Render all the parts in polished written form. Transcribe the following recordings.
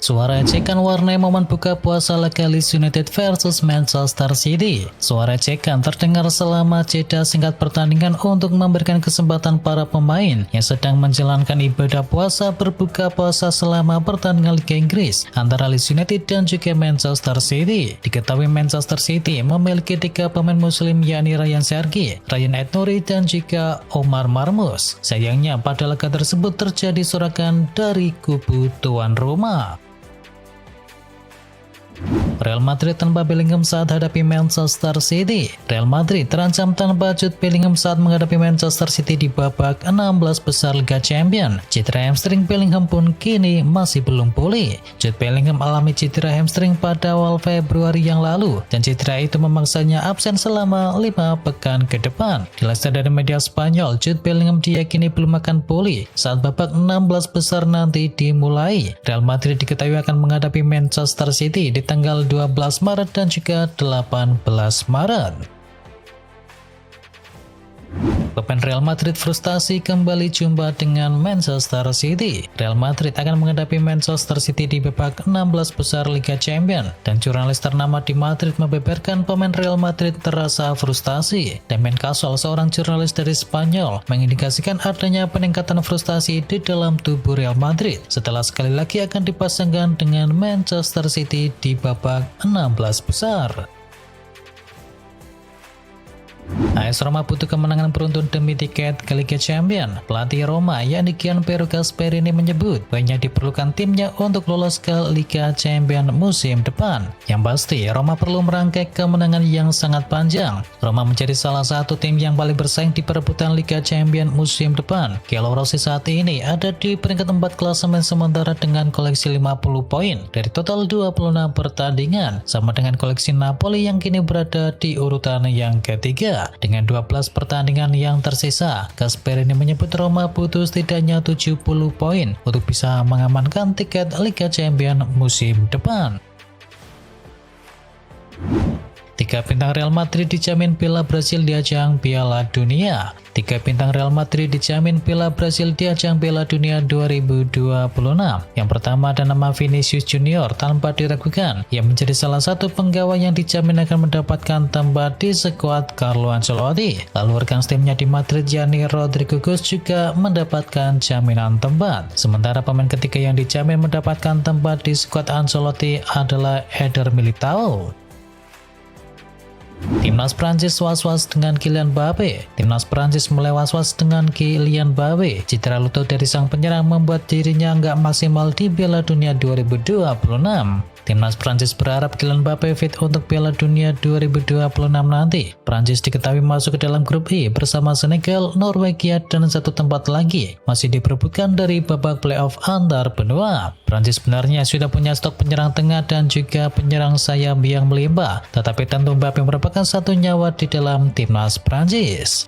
Suara cekan warnai momen buka puasa laga Leeds United versus Manchester City. Suara cekan terdengar selama jeda singkat pertandingan untuk memberikan kesempatan para pemain yang sedang menjalankan ibadah puasa berbuka puasa selama pertandingan Liga Inggris antara Leeds United dan juga Manchester City. Diketahui Manchester City memiliki 3 pemain muslim yakni Ryan Sergi, Ryan Aït-Nouri dan juga Omar Marmoush. Sayangnya pada laga tersebut terjadi sorakan dari kubu tuan rumah. Real Madrid tanpa Bellingham saat hadapi Manchester City. Real Madrid terancam tanpa Jude Bellingham saat menghadapi Manchester City di babak 16 besar Liga Champions. Cedera hamstring Bellingham pun kini masih belum pulih. Jude Bellingham alami cedera hamstring pada awal Februari yang lalu dan cedera itu memaksanya absen selama 5 pekan ke depan. Dilansir dari media Spanyol, Jude Bellingham diyakini belum akan pulih saat babak 16 besar nanti dimulai. Real Madrid diketahui akan menghadapi Manchester City di tanggal 12 Maret dan juga 18 Maret. Pemain Real Madrid frustasi kembali jumpa dengan Manchester City. Real Madrid akan menghadapi Manchester City di babak 16 besar Liga Champions dan jurnalis ternama di Madrid membeberkan pemain Real Madrid terasa frustasi. Damian Casol, seorang jurnalis dari Spanyol, mengindikasikan adanya peningkatan frustasi di dalam tubuh Real Madrid setelah sekali lagi akan dipasangkan dengan Manchester City di babak 16 besar. AS Roma butuh kemenangan beruntun demi tiket ke Liga Champions. Pelatih Roma yakni Gianpiero Gasperini menyebut banyak diperlukan timnya untuk lolos ke Liga Champions musim depan. Yang pasti, Roma perlu merangkai kemenangan yang sangat panjang. Roma menjadi salah satu tim yang paling bersaing di perebutan Liga Champions musim depan. Gelo Rossi saat ini ada di peringkat 4 klasemen sementara dengan koleksi 50 poin dari total 26 pertandingan, sama dengan koleksi Napoli yang kini berada di urutan yang ketiga. Dengan 12 pertandingan yang tersisa, Gasperini menyebut Roma butuh setidaknya 70 poin untuk bisa mengamankan tiket Liga Champions musim depan. 3 bintang Real Madrid dijamin Piala Brasil di ajang Piala Dunia. 3 bintang Real Madrid dijamin Piala Brasil di ajang Piala Dunia 2026. Yang pertama ada nama Vinicius Junior tanpa diragukan, yang menjadi salah satu penggawa yang dijamin akan mendapatkan tempat di skuad Carlo Ancelotti. Lalu rekan timnya di Madrid yakni Rodrigo Goes juga mendapatkan jaminan tempat. Sementara pemain ketiga yang dijamin mendapatkan tempat di skuad Ancelotti adalah Eder Militao. Timnas Prancis was-was dengan Kylian Mbappe. Timnas Prancis mulai was-was dengan Kylian Mbappe. Cedera lutut dari sang penyerang membuat dirinya nggak maksimal di Piala Dunia 2026. Timnas Prancis berharap Kylian Mbappe fit untuk Piala Dunia 2026 nanti. Prancis diketahui masuk ke dalam grup E bersama Senegal, Norwegia, dan satu tempat lagi masih diperebutkan dari babak playoff antar benua. Prancis sebenarnya sudah punya stok penyerang tengah dan juga penyerang sayap yang melimpah, tetapi tentu Mbappe merupakan satu nyawa di dalam timnas Prancis.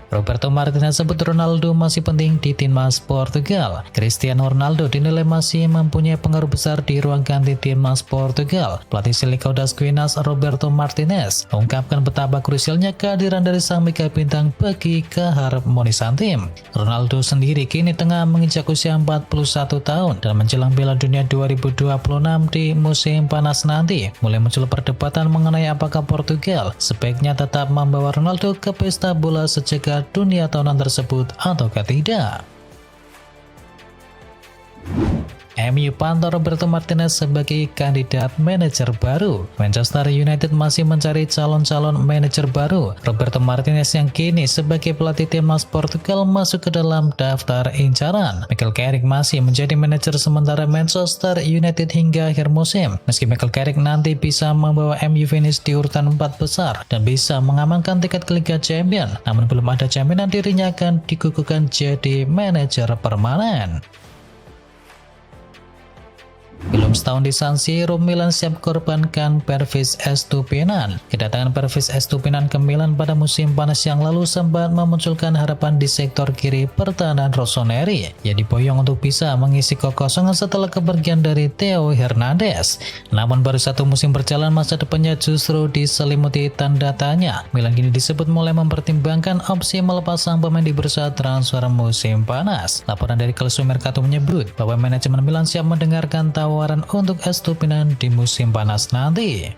Roberto Martinez sebut Ronaldo masih penting di timnas Portugal. Cristiano Ronaldo dinilai masih mempunyai pengaruh besar di ruang ganti timnas Portugal. Pelatih Selecao das Guinas Roberto Martinez mengungkapkan betapa krusialnya kehadiran dari sang mega bintang bagi keharmonisan tim. Ronaldo sendiri kini tengah menginjak usia 41 tahun dan menjelang Piala Dunia 2026 di musim panas nanti. Mulai muncul perdebatan mengenai apakah Portugal sebaiknya tetap membawa Ronaldo ke pesta bola sejagat dunia tahunan tersebut ataukah tidak. MU pantau Roberto Martinez sebagai kandidat manajer baru. Manchester United masih mencari calon-calon manajer baru. Roberto Martinez yang kini sebagai pelatih timnas Portugal masuk ke dalam daftar incaran. Michael Carrick masih menjadi manajer sementara Manchester United hingga akhir musim. Meski Michael Carrick nanti bisa membawa MU finish di urutan 4 besar dan bisa mengamankan tiket ke Liga Champions, namun belum ada jaminan dirinya akan dikukuhkan jadi manajer permanen. Belum setahun di San Siro, Milan siap korbankan Pervis Estupinan. Kedatangan Pervis Estupinan ke Milan pada musim panas yang lalu sempat memunculkan harapan di sektor kiri pertahanan Rossoneri. Ia diboyong untuk bisa mengisi kekosongan setelah kepergian dari Theo Hernandez. Namun baru satu musim berjalan, masa depannya justru diselimuti tanda tanya. Milan kini disebut mulai mempertimbangkan opsi melepas sang pemain di bursa transfer musim panas. Laporan dari Calcio Mercato menyebut bahwa manajemen Milan siap mendengarkan tawaran untuk Estupinan di musim panas nanti.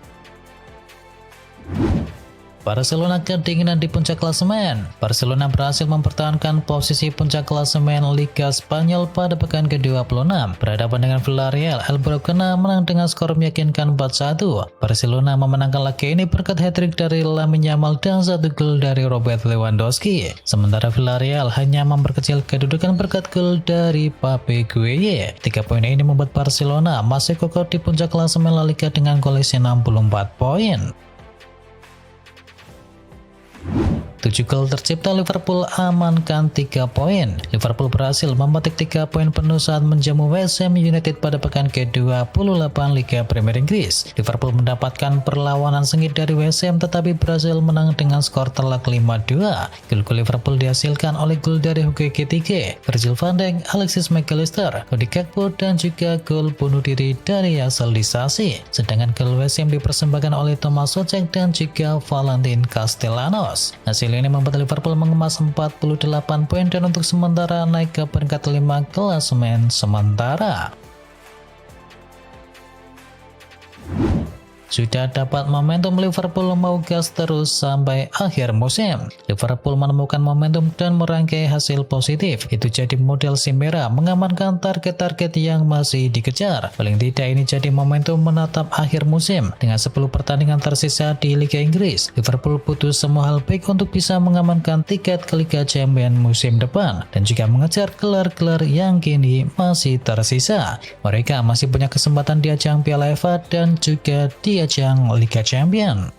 Barcelona kedinginan di puncak klasemen. Barcelona berhasil mempertahankan posisi puncak klasemen Liga Spanyol pada pekan ke-26. Berhadapan dengan Villarreal, El Barcelona menang dengan skor meyakinkan 4-1. Barcelona memenangkan laga ini berkat hat-trick dari Lamine Yamal dan 1 gol dari Robert Lewandowski. Sementara Villarreal hanya memperkecil kedudukan berkat gol dari Pape Gueye. 3 poin ini membuat Barcelona masih kokoh di puncak klasemen La Liga dengan koleksi 64 poin. 7 gol tercipta, Liverpool amankan 3 poin. Liverpool berhasil memetik 3 poin penuh saat menjamu West Ham United pada pekan ke-28 Liga Premier Inggris. Liverpool mendapatkan perlawanan sengit dari West Ham tetapi berhasil menang dengan skor telak 5-2. Gol Liverpool dihasilkan oleh gol dari Hugo Ekitike, Virgil van Dijk, Alexis McAllister, Cody Gakpo dan juga gol bunuh diri dari Yasser Disasi. Sedangkan gol West Ham dipersembahkan oleh Thomas Soucek dan juga Valentin Castellanos. Hasil ini membuat Liverpool mengemas 48 poin dan untuk sementara naik ke peringkat 5 klasemen sementara. Sudah dapat momentum, Liverpool mau gas terus sampai akhir musim. Liverpool menemukan momentum dan merangkai hasil positif. Itu jadi model si merah mengamankan target-target yang masih dikejar. Paling tidak ini jadi momentum menatap akhir musim. Dengan 10 pertandingan tersisa di Liga Inggris, Liverpool butuh semua hal baik untuk bisa mengamankan tiket ke Liga Champions musim depan dan juga mengejar gelar-gelar yang kini masih tersisa. Mereka masih punya kesempatan di ajang Piala FA dan juga di ajang Liga Champions.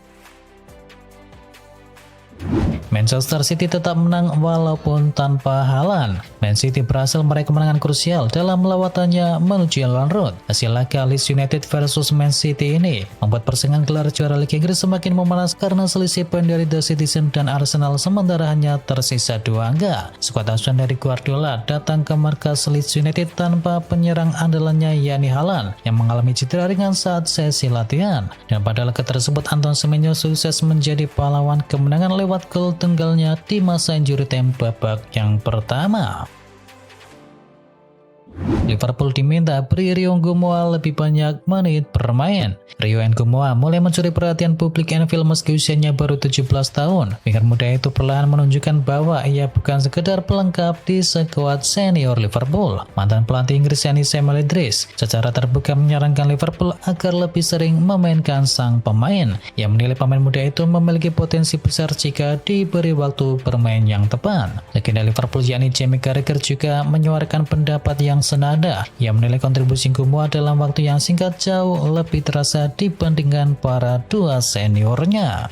Manchester City tetap menang walaupun tanpa Haaland. Man City berhasil meraih kemenangan krusial dalam lawatannya menuju Elland Road. Hasil laga Leeds United versus Man City ini membuat persaingan gelar juara Liga Inggris semakin memanas karena selisih poin dari The Citizen dan Arsenal sementara hanya tersisa 2 angka. Skuad asuhan dari Guardiola datang ke markas Leeds United tanpa penyerang andalannya yakni Haaland yang mengalami cedera ringan saat sesi latihan. Dan pada laga tersebut Anton Semenyo sukses menjadi pahlawan kemenangan lewat gol tunggalnya di masa injury time babak yang pertama. Liverpool diminta beri Rio Ngomoa lebih banyak menit bermain. Rio Ngomoa mulai mencuri perhatian publik Anfield meski usianya baru 17 tahun. Winger muda itu perlahan menunjukkan bahwa ia bukan sekedar pelengkap di skuad senior Liverpool. Mantan pelatih Inggris yakni Samuel Idris secara terbuka menyarankan Liverpool agar lebih sering memainkan sang pemain. Ia menilai pemain muda itu memiliki potensi besar jika diberi waktu bermain yang tepat. Legenda Liverpool yakni Jamie Carragher juga menyuarakan pendapat yang senada. Ia menilai kontribusi Ngomoa dalam waktu yang singkat jauh lebih terasa dibandingkan para dua seniornya.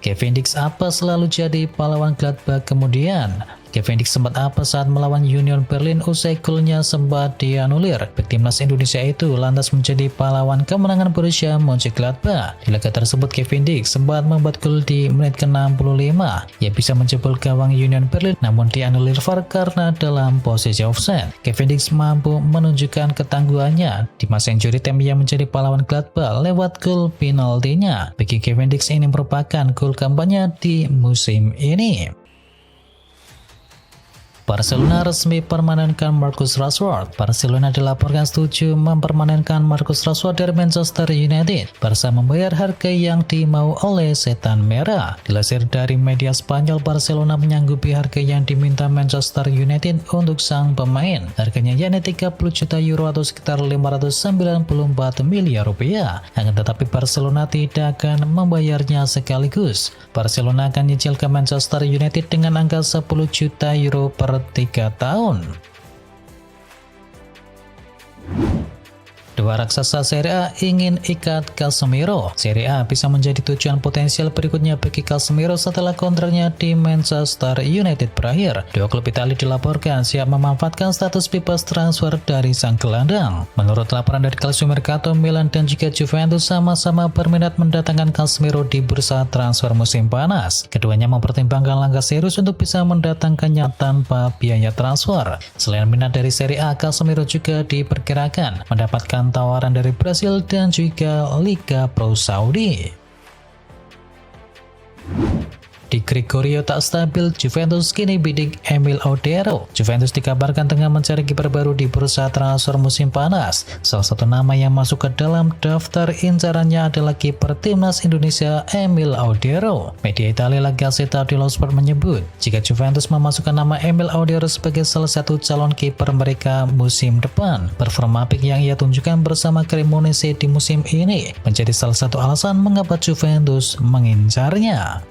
Kevin Dix apa selalu jadi pahlawan Gladbach kemudian? Kevin Dix sempat apa saat melawan Union Berlin usai golnya sempat dianulir. Timnas Indonesia itu lantas menjadi pahlawan kemenangan Borussia Mönchengladbach. Di laga tersebut Kevin Dix sempat membuat gol di menit ke-65. Ia bisa menjebol gawang Union Berlin namun dianulir VAR karena dalam posisi offside. Kevin Dix mampu menunjukkan ketangguhannya. Di masa injury time ia menjadi pahlawan Gladbach lewat gol penaltinya. Bagi Kevin Dix ini merupakan gol keempatnya di musim ini. Barcelona resmi permanenkan Marcus Rashford. Barcelona dilaporkan setuju mempermanenkan Marcus Rashford dari Manchester United. Barca membayar harga yang dimau oleh setan merah. Dilansir dari media Spanyol, Barcelona menyanggupi harga yang diminta Manchester United untuk sang pemain. Harganya yakni 30 juta euro atau sekitar 594 miliar rupiah. Akan tetapi Barcelona tidak akan membayarnya sekaligus. Barcelona akan nyicil ke Manchester United dengan angka 10 juta euro per 3 tahun. Dua raksasa Serie A ingin ikat Casemiro. Serie A bisa menjadi tujuan potensial berikutnya bagi Casemiro setelah kontraknya di Manchester United berakhir. Dua klub Italia dilaporkan siap memanfaatkan status bebas transfer dari sang gelandang. Menurut laporan dari Calcio Mercato, Milan dan juga Juventus sama-sama berminat mendatangkan Casemiro di bursa transfer musim panas. Keduanya mempertimbangkan langkah serius untuk bisa mendatangkannya tanpa biaya transfer. Selain minat dari Serie A, Casemiro juga diperkirakan mendapatkan tawaran dari Brasil dan juga Liga Pro Saudi. Di Gregorio tak stabil, Juventus kini bidik Emil Audero. Juventus dikabarkan tengah mencari kiper baru di bursa transfer musim panas. Salah satu nama yang masuk ke dalam daftar incarannya adalah kiper timnas Indonesia Emil Audero. Media Italia La Gazzetta dello Sport menyebut, jika Juventus memasukkan nama Emil Audero sebagai salah satu calon kiper mereka musim depan, performa apik yang ia tunjukkan bersama Cremonese di musim ini menjadi salah satu alasan mengapa Juventus mengincarnya.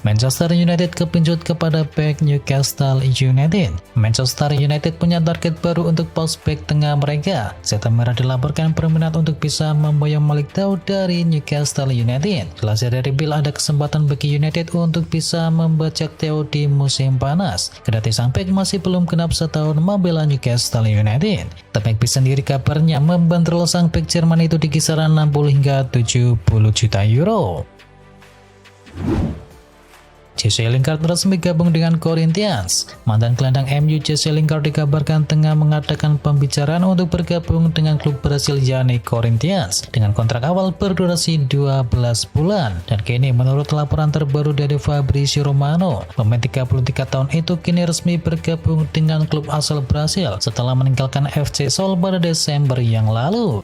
Manchester United kepincut kepada bek Newcastle United. Manchester United punya target baru untuk pos bek tengah mereka. Setan Merah dilaporkan berminat untuk bisa memboyong Malik Daud dari Newcastle United. Dilansir dari Bill, ada kesempatan bagi United untuk bisa membajak Theo di musim panas. Kendati sang bek masih belum genap setahun membela Newcastle United. Tepek sendiri kabarnya membandrol sang bek Jerman itu di kisaran 60 hingga 70 juta euro. Jesse Lingard resmi gabung dengan Corinthians. Mantan gelandang MU Jesse Lingard dikabarkan tengah mengadakan pembicaraan untuk bergabung dengan klub Brasil yakni Corinthians dengan kontrak awal berdurasi 12 bulan. Dan kini menurut laporan terbaru dari Fabrizio Romano, pemain 33 tahun itu kini resmi bergabung dengan klub asal Brasil setelah meninggalkan FC Seoul pada Desember yang lalu.